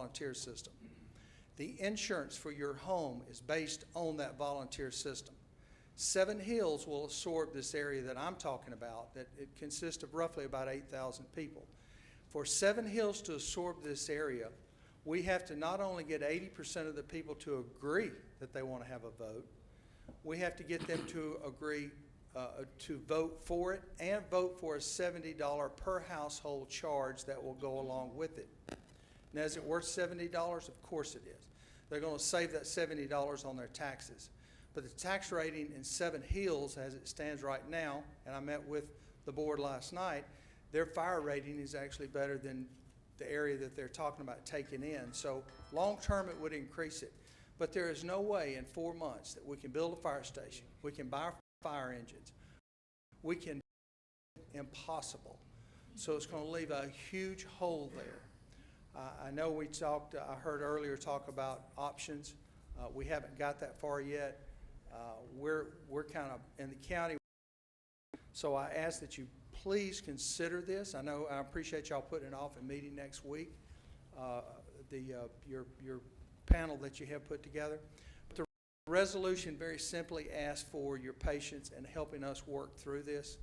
volunteer system. The insurance for your home is based on that volunteer system. Seven Hills will absorb this area that I'm talking about, that it consists of roughly about 8,000 people. For Seven Hills to absorb this area, we have to not only get 80% of the people to agree that they want to have a vote, we have to get them to agree to vote for it and vote for a $70 per household charge that will go along with it. Now, is it worth $70? Of course it is. They're going to save that $70 on their taxes. But the tax rating in Seven Hills, as it stands right now, and I met with the board last night, their fire rating is actually better than the area that they're talking about taking in. So long term, it would increase it. But there is no way in 4 months that we can build a fire station, we can buy fire engines, we can, impossible. So it's going to leave a huge hole there. I know we talked, I heard earlier talk about options. We haven't got that far yet. We're kind of in the county. So I ask that you please consider this. I know I appreciate y'all putting off a meeting next week, your panel that you have put together. The resolution very simply asks for your patience in helping us work through this.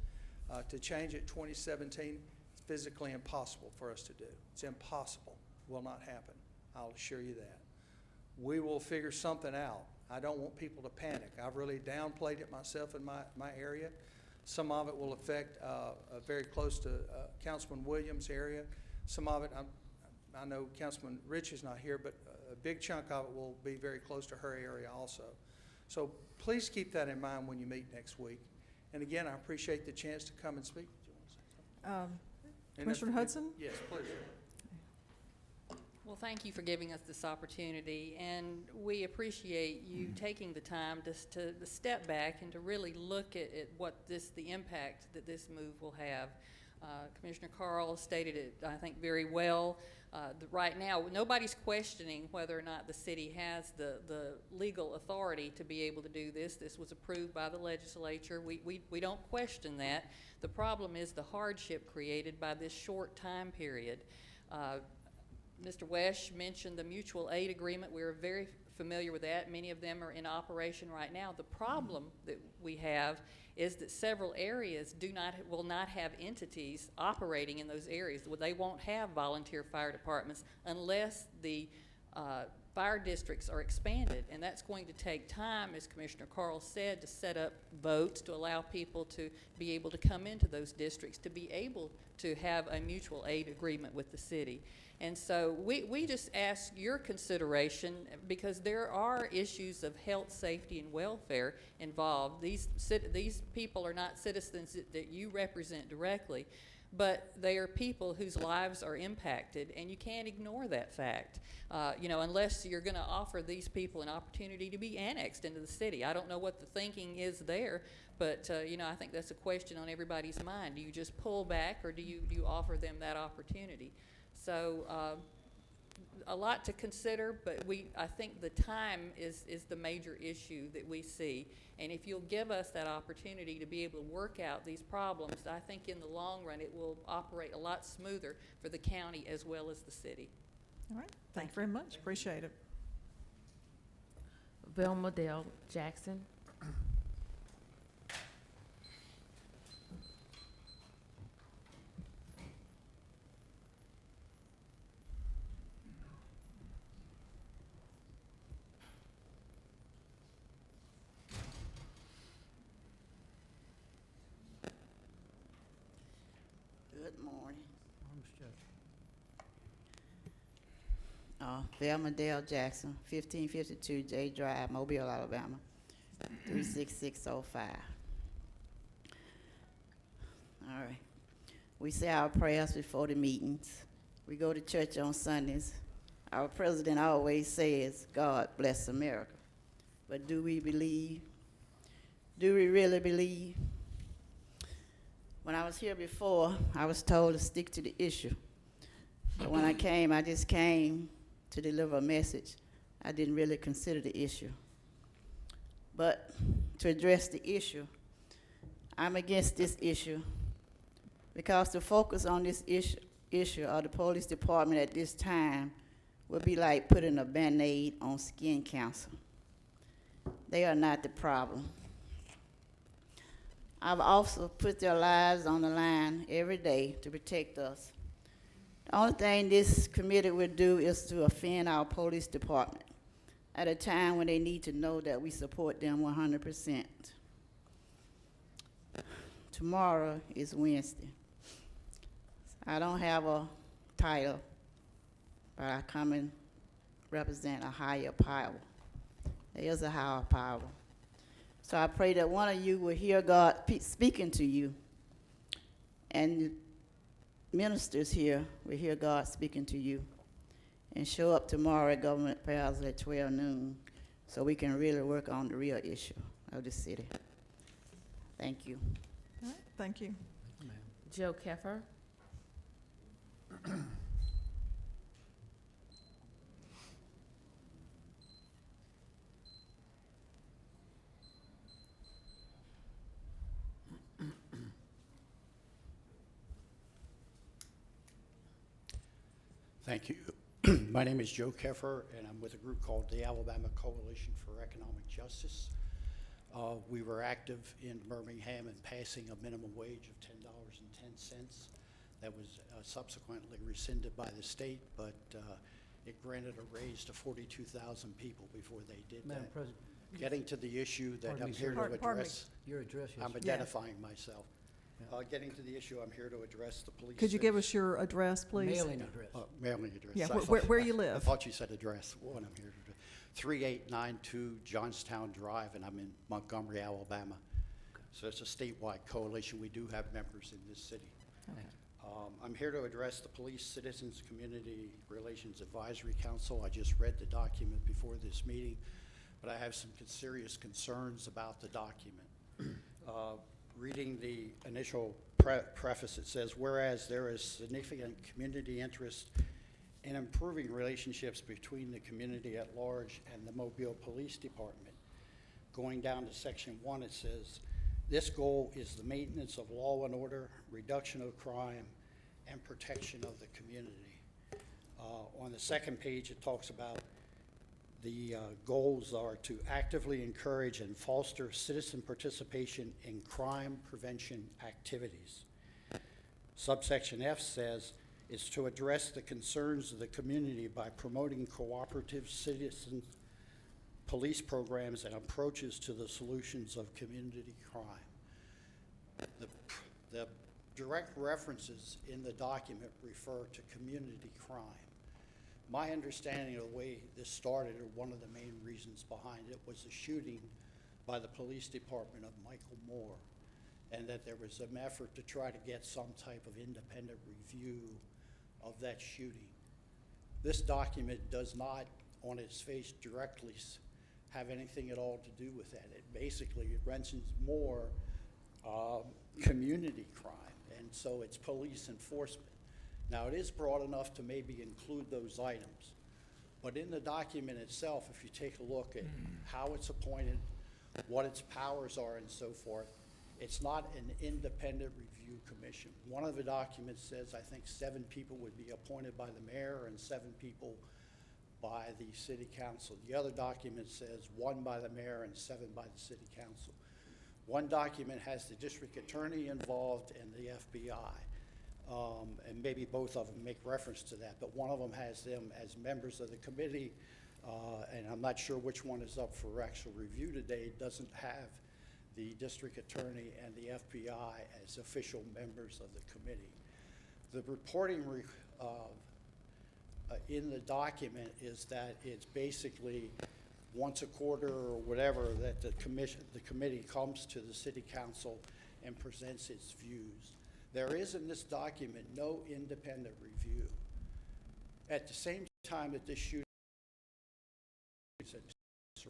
To change it 2017, it's physically impossible for us to do. It's impossible. Will not happen. I'll assure you that. We will figure something out. I don't want people to panic. I've really downplayed it myself in my area. Some of it will affect very close to Councilman Williams' area. Some of it, I know Councilman Rich is not here, but a big chunk of it will be very close to her area also. So please keep that in mind when you meet next week. And again, I appreciate the chance to come and speak. Do you want to say something? Commissioner Hudson? Yes, please. Well, thank you for giving us this opportunity, and we appreciate you taking the time to step back and to really look at what the impact that this move will have. Commissioner Carl stated it, I think, very well. Right now, nobody's questioning whether or not the city has the legal authority to be able to do this. This was approved by the legislature. We don't question that. The problem is the hardship created by this short time period. Mr. Wesch mentioned the mutual aid agreement. We're very familiar with that. Many of them are in operation right now. The problem that we have is that several areas will not have entities operating in those areas. They won't have volunteer fire departments unless the fire districts are expanded, and that's going to take time, as Commissioner Carl said, to set up votes to allow people to be able to come into those districts, to be able to have a mutual aid agreement with the city. And so we just ask your consideration, because there are issues of health, safety, and welfare involved. These people are not citizens that you represent directly, but they are people whose lives are impacted, and you can't ignore that fact, unless you're going to offer these people an opportunity to be annexed into the city. I don't know what the thinking is there, but I think that's a question on everybody's mind. Do you just pull back, or do you offer them that opportunity? So a lot to consider, but I think the time is the major issue that we see. And if you'll give us that opportunity to be able to work out these problems, I think in the long run it will operate a lot smoother for the county as well as the city. All right. Thank you very much. Appreciate it. Velma Dale Jackson. Good morning. Velma Dale Jackson, 1552 J Drive, Mobile, Alabama, 36605. All right. We say our prayers before the meetings. We go to church on Sundays. Our president always says, God bless America. But do we believe? Do we really believe? When I was here before, I was told to stick to the issue. But when I came, I just came to deliver a message. I didn't really consider the issue. But to address the issue, I'm against this issue because to focus on this issue of the police department at this time would be like putting a Band-Aid on skin cancer. They are not the problem. I've also put their lives on the line every day to protect us. The only thing this committee will do is to offend our police department at a time when they need to know that we support them 100%. Tomorrow is Wednesday. I don't have a title, but I come and represent a higher power. There is a higher power. So I pray that one of you will hear God speaking to you, and ministers here will hear God speaking to you, and show up tomorrow at Government Plaza at 12 noon so we can really work on the real issue of the city. Thank you. All right, thank you. Joe Keffer. Thank you. My name is Joe Keffer, and I'm with a group called the Alabama Coalition for Economic Justice. We were active in Birmingham in passing a minimum wage of $10.10. That was subsequently rescinded by the state, but it granted a raise to 42,000 people before they did Madam that. President, Getting to the issue that Pardon I'm me, here sir. to Pardon me. address, your address, yes. I'm identifying myself. Getting to the issue, I'm here to address the police. Could you give us your address, please? Mailing address. Mailing address. Yeah, I where thought- you I live. thought you said address. What I'm here to do. 3892 Johnstown Drive, and I'm in Montgomery, Alabama. So it's a statewide coalition. We do have members in this city. Okay. I'm here to address the Police Citizens Community Relations Advisory Council. I just read the document before this meeting, but I have some serious concerns about the document. Reading the initial preface, it says, whereas there is significant community interest in improving relationships between the community at large and the Mobile Police Department. Going down to section 1, it says, this goal is the maintenance of law and order, reduction of crime, and protection of the community. On the second page, it talks about the goals are to actively encourage and foster citizen participation in crime prevention activities. Subsection F says it's to address the concerns of the community by promoting cooperative citizen police programs and approaches to the solutions of community crime. The direct references in the document refer to community crime. My understanding of the way this started, or one of the main reasons behind it, was the shooting by the police department of Michael Moore, and that there was an effort to try to get some type of independent review of that shooting. This document does not, on its face, directly have anything at all to do with that. It basically mentions more community crime, and so it's police enforcement. Now, it is broad enough to maybe include those items, but in the document itself, if you take a look at how it's appointed, what its powers are, and so forth, it's not an independent review commission. One of the documents says, I think 7 people would be appointed by the mayor and 7 people by the city council. The other document says 1 by the mayor and 7 by the city council. One document has the district attorney involved and the FBI. And maybe both of them make reference to that, but one of them has them as members of the committee, and I'm not sure which one is up for actual review today. It doesn't have the district attorney and the FBI as official members of the committee. The reporting in the document is that it's basically once a quarter or whatever that the committee comes to the city council and presents its views. There is in this document no independent review. At the same time that this shooting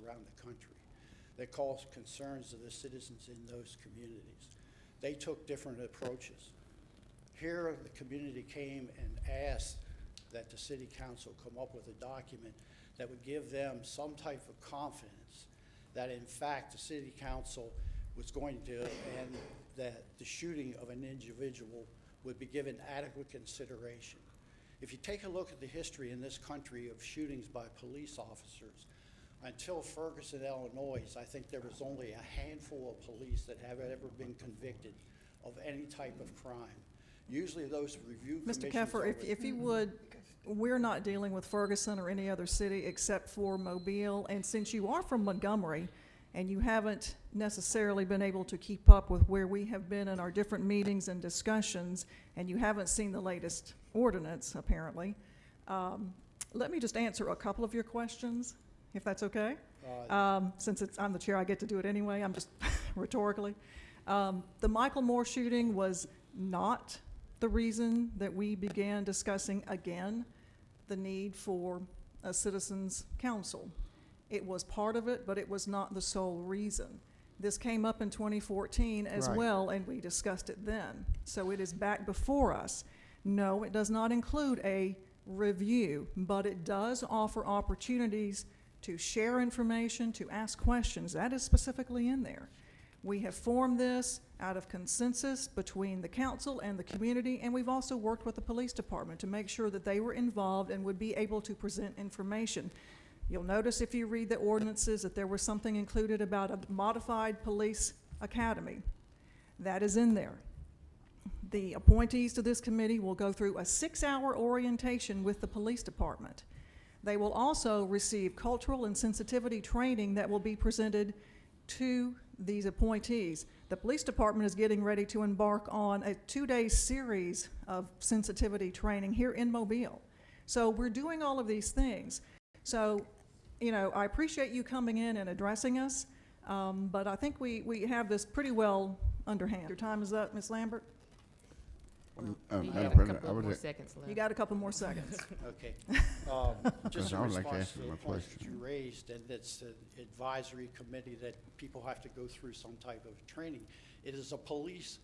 around the country that caused concerns of the citizens in those communities, they took different approaches. Here, the community came and asked that the city council come up with a document that would give them some type of confidence that in fact the city council was going to, and that the shooting of an individual would be given adequate consideration. If you take a look at the history in this country of shootings by police officers, until Ferguson, Illinois, I think there was only a handful of police that have ever been convicted of any type of crime. Usually those review commissions Mr. Keffer, are if you would, we're not dealing with Ferguson or any other city except for Mobile. And since you are from Montgomery and you haven't necessarily been able to keep up with where we have been in our different meetings and discussions, and you haven't seen the latest ordinance, apparently, let me just answer a couple of your questions, if that's okay. Since I'm the chair, I get to do it anyway. I'm just rhetorically. The Michael Moore shooting was not the reason that we began discussing again the need for a citizens council. It was part of it, but it was not the sole reason. This came up in 2014 as Right. well, and we discussed it then. So it is back before us. No, it does not include a review, but it does offer opportunities to share information, to ask questions. That is specifically in there. We have formed this out of consensus between the council and the community, and we've also worked with the police department to make sure that they were involved and would be able to present information. You'll notice if you read the ordinances that there was something included about a modified police academy. That is in there. The appointees to this committee will go through a 6-hour orientation with the police department. They will also receive cultural and sensitivity training that will be presented to these appointees. The police department is getting ready to embark on a 2-day series of sensitivity training here in Mobile. So we're doing all of these things. So, you know, I appreciate you coming in and addressing us, but I think we have this pretty well underhand. Your time is up, Ms. Lambert. You Madam have a President, couple I of would more like- seconds left. You got a couple more seconds. Okay. Just in I would like to response ask to you the my points that question. you raised, and it's an advisory committee that people have to go through some type of training. It is a police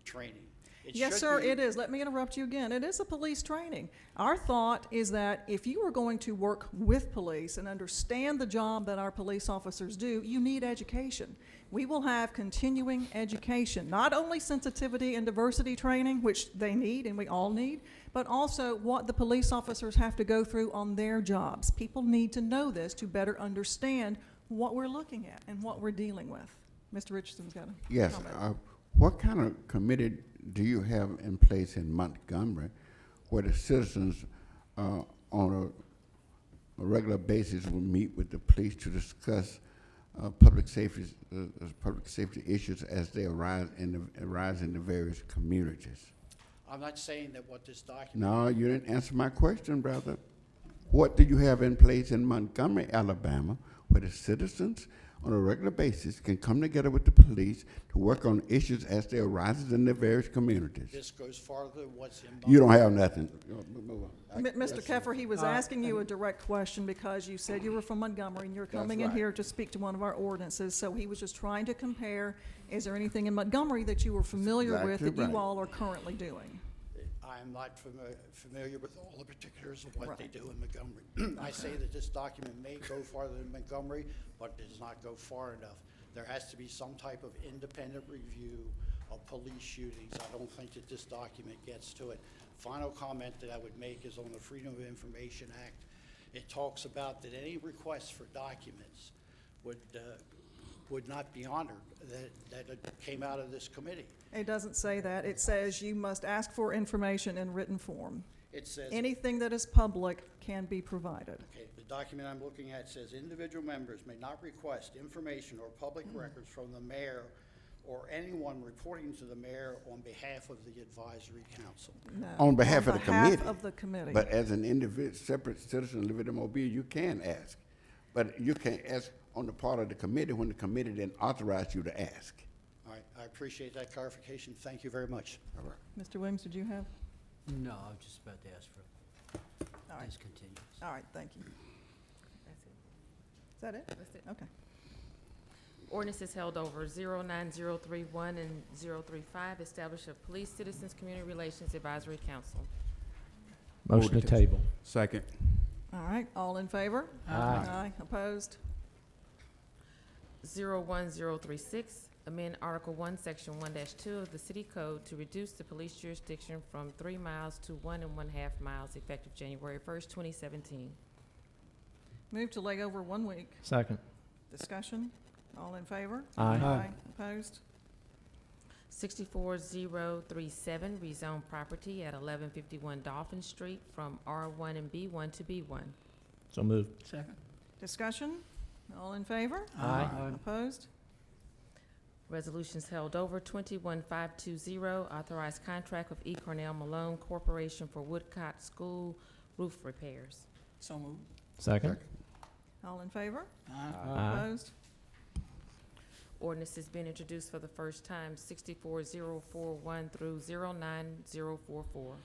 training. It Yes, should sir, be- it is. Let me interrupt you again. It is a police training. Our thought is that if you are going to work with police and understand the job that our police officers do, you need education. We will have continuing education, not only sensitivity and diversity training, which they need and we all need, but also what the police officers have to go through on their jobs. People need to know this to better understand what we're looking at and what we're dealing with. Mr. Richardson's got a Yes, comment. what kind of committee do you have in place in Montgomery where the citizens on a regular basis will meet with the police to discuss public safety issues as they arise in the various communities? I'm not saying that what this document. No, you didn't answer my question, brother. What do you have in place in Montgomery, Alabama, where the citizens on a regular basis can come together with the police to work on issues as they arise in the various communities? This goes farther than what's in. You don't have nothing. Move on. Mr. Keffer, he was asking you a direct question because you said you were from Montgomery and you're coming in right. here to speak to one of our ordinances. So he was just trying to compare, is there anything in Montgomery that you were familiar with Exactly that you right. all are currently doing? I'm not familiar with all the particulars of what they Right. do in Montgomery. I say that this document may go farther than Montgomery, but it does not go far enough. There has to be some type of independent review of police shootings. I don't think that this document gets to it. Final comment that I would make is on the Freedom of Information Act. It talks about that any requests for documents would not be honored, that it came out of this committee. It doesn't say that. It says you must ask for information in written form. It says. Anything that is public can be provided. Okay, the document I'm looking at says individual members may not request information or public records from the mayor or anyone reporting to the mayor on behalf of the advisory council. No, On behalf of the committee. On behalf of the committee. But as an individual, separate citizen living in Mobile, you can ask. But you can't ask on the part of the committee when the committee didn't authorize you to ask. All right, I appreciate that clarification. Thank you very much. All right. Mr. Williams, did you have? No, I was just about to ask for All right, discontinuance. all right, thank you. That's it. Is that it? That's it. Okay. Ordinance is held over 09031 and 035, establish a Police Citizens Community Relations Advisory Council. Motion to table. Second. All right, all in favor? Aye. Aye, opposed? 01036, amend Article 1, Section 1-2 of the City Code to reduce the police jurisdiction from 3 miles to 1 1/2 miles effective January 1st, 2017. Move to lay over 1 week. Second. Discussion? All in favor? Aye. Opposed? 64037, rezone property at 1151 Dolphin Street from R1 and B1 to B1. So moved. Second. Discussion? All in favor? Aye. Opposed? Resolutions held over. 21520, authorized contract with E. Cornell Malone Corporation for Woodcott School roof repairs. So moved. Second. All in favor? Aye. Opposed? Ordinance is being introduced for the first time, 64041 through 09044.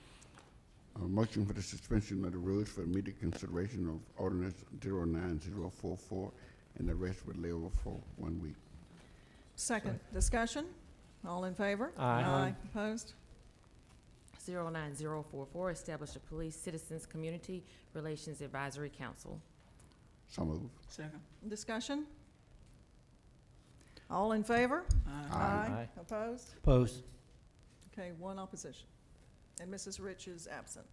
Motion for the suspension of the rules for immediate consideration of ordinance 09044, and the rest would lay over for 1 week. Second. Discussion? All in favor? Aye. Opposed? 09044, establish a police citizens community relations advisory council. So moved. Second. Discussion? All in favor? Aye. Opposed? Opposed. Okay, 1 opposition. And Mrs. Rich is absent.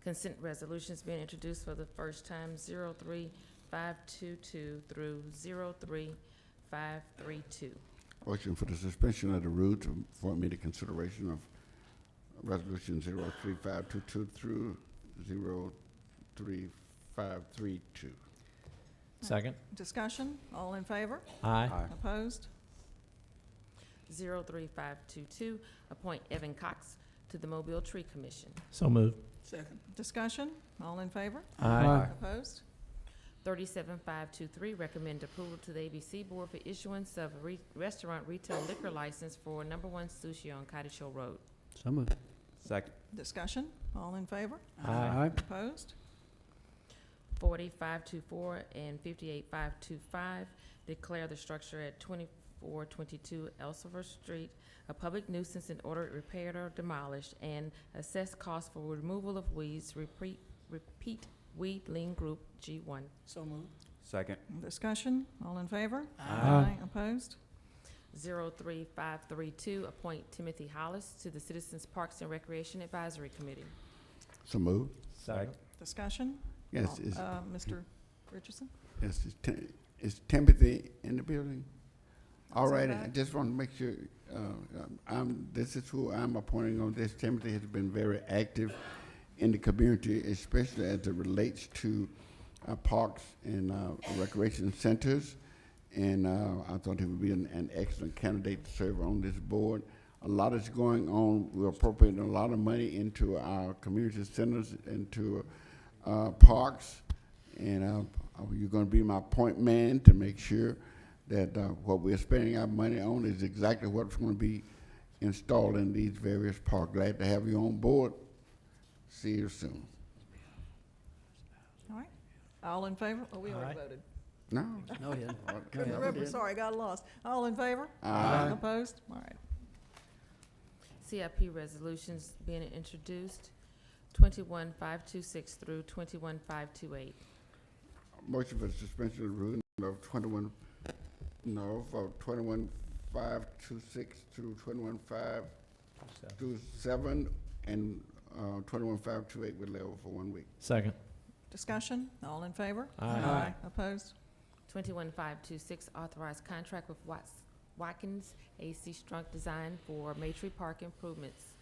Consent resolutions being introduced for the first time, 03522 through 03532. Motion for the suspension of the rules for immediate consideration of resolution 03522 through 03532. Second. Discussion? All in favor? Aye. Opposed? 03522, appoint Evan Cox to the Mobile Tree Commission. So moved. Second. Discussion? All in favor? Aye. Opposed? 37523, recommend approval to the ABC Board for issuance of a restaurant retail liquor license for Number 1 Sushi on Cottage Hill Road. So moved. Second. Discussion? All in favor? Aye. Opposed? 48524 and 58525, declare the structure at 2422 Elsevier Street a public nuisance in order repaired or demolished, and assess cost for removal of weeds, repeat weed lien group G1. So moved. Second. Discussion? All in favor? Aye. Opposed? 03532, appoint Timothy Hollis to the Citizens Parks and Recreation Advisory Committee. So moved. Second. Discussion? Yes, is, Mr. Richardson? yes, is Timothy in the building? All Is he right, I back? just want to make sure, this is who I'm appointing on this. Timothy has been very active in the community, especially as it relates to parks and recreation centers. And I thought he would be an excellent candidate to serve on this board. A lot is going on. We're appropriating a lot of money into our community centers, into parks. And you're going to be my point man to make sure that what we're spending our money on is exactly what's going to be installed in these various parks. Glad to have you on board. See you soon. All right. All in favor? Oh, we already Aye. voted. No. No, he didn't. Couldn't remember, sorry, got lost. All in favor? Aye. Opposed? All right. CIP resolutions being introduced, 21526 through 21528. Motion for the suspension of the rule of 21526 through 21527 and 21528 with level for 1 week. Second. Discussion? All in favor? Aye. Opposed? 21526, authorized contract with Watkins AC Strunk Design for Matry Park improvements.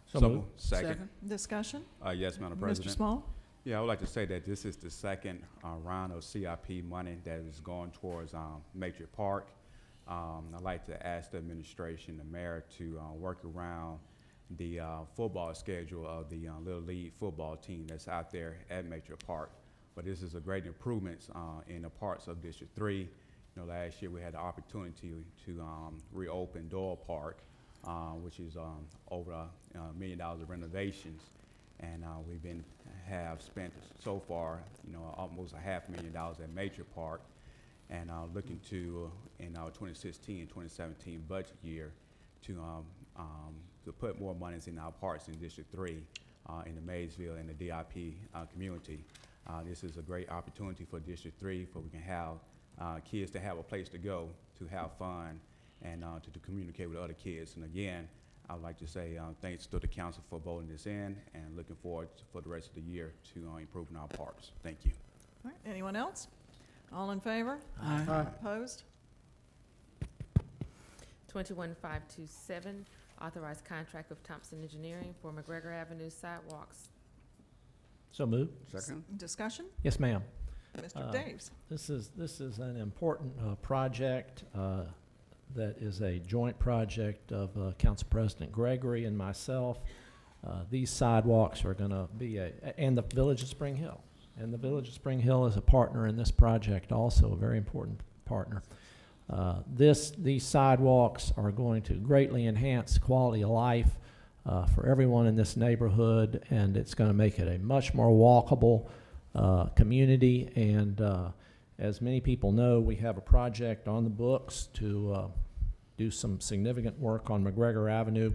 So moved. Second. Discussion? Yes, Madam Mr. President. Small? Yeah, I would like to say that this is the second round of CIP money that is going towards Major Park. I'd like to ask the administration, the mayor, to work around the football schedule of the Little League football team that's out there at Major Park. But this is a great improvement in the parts of District 3. You know, last year we had the opportunity to reopen Doyle Park, which is over $1 million of renovations. And have spent so far, you know, almost $500,000 at Major Park, and looking to in our 2016 and 2017 budget year to put more monies in our parks in District 3, in the Maysville and the DIP community. This is a great opportunity for District 3, for we can have kids to have a place to go, to have fun, and to communicate with other kids. And again, I would like to say thanks to the council for voting this in, and looking forward for the rest of the year to improving our parks. Thank you. All right, anyone else? All in favor? Aye. Opposed? 21527, authorized contract with Thompson Engineering for McGregor Avenue sidewalks. So moved. Second? Discussion? Yes, ma'am. Mr. Daves? This is an important project that is a joint project of Council President Gregory and myself. These sidewalks are going to be and the Village of Spring Hill. And the Village of Spring Hill is a partner in this project, also a very important partner. These sidewalks are going to greatly enhance quality of life for everyone in this neighborhood, and it's going to make it a much more walkable community. And as many people know, we have a project on the books to do some significant work on McGregor Avenue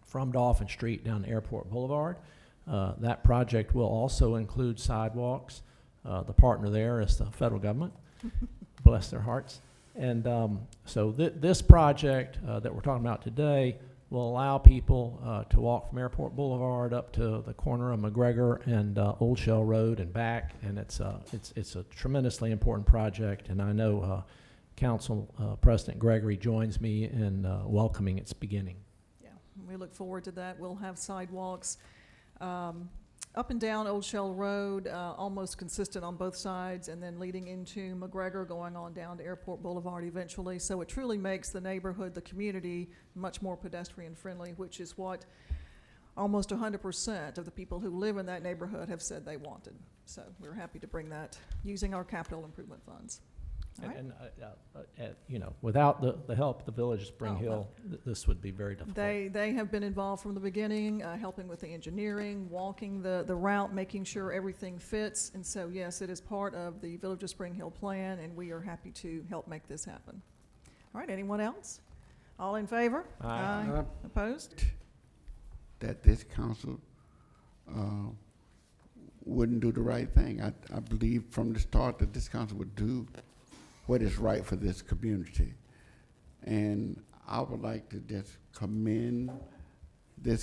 from Dolphin Street down to Airport Boulevard. That project will also include sidewalks. The partner there is the federal government. Bless their hearts. And so this project that we're talking about today will allow people to walk from Airport Boulevard up to the corner of McGregor and Old Shell Road and back. And it's a tremendously important project. And I know Council President Gregory joins me in welcoming its beginning. Yeah, we look forward to that. We'll have sidewalks up and down Old Shell Road, almost consistent on both sides, and then leading into McGregor, going on down to Airport Boulevard eventually. So it truly makes the neighborhood, the community, much more pedestrian friendly, which is what almost 100% of the people who live in that neighborhood have said they wanted. So we're happy to bring that using our capital improvement funds. All right. And you know, without the help of the Village of Spring Oh, Hill, this would be very difficult. They have been involved from the beginning, helping with the engineering, walking the route, making sure everything fits. And so, yes, it is part of the Village of Spring Hill plan, and we are happy to help make this happen. All right, anyone else? All in favor? Aye. Opposed? That this council wouldn't do the right thing. I believe from the start that this council would do what is right for this community. And I would like to just commend this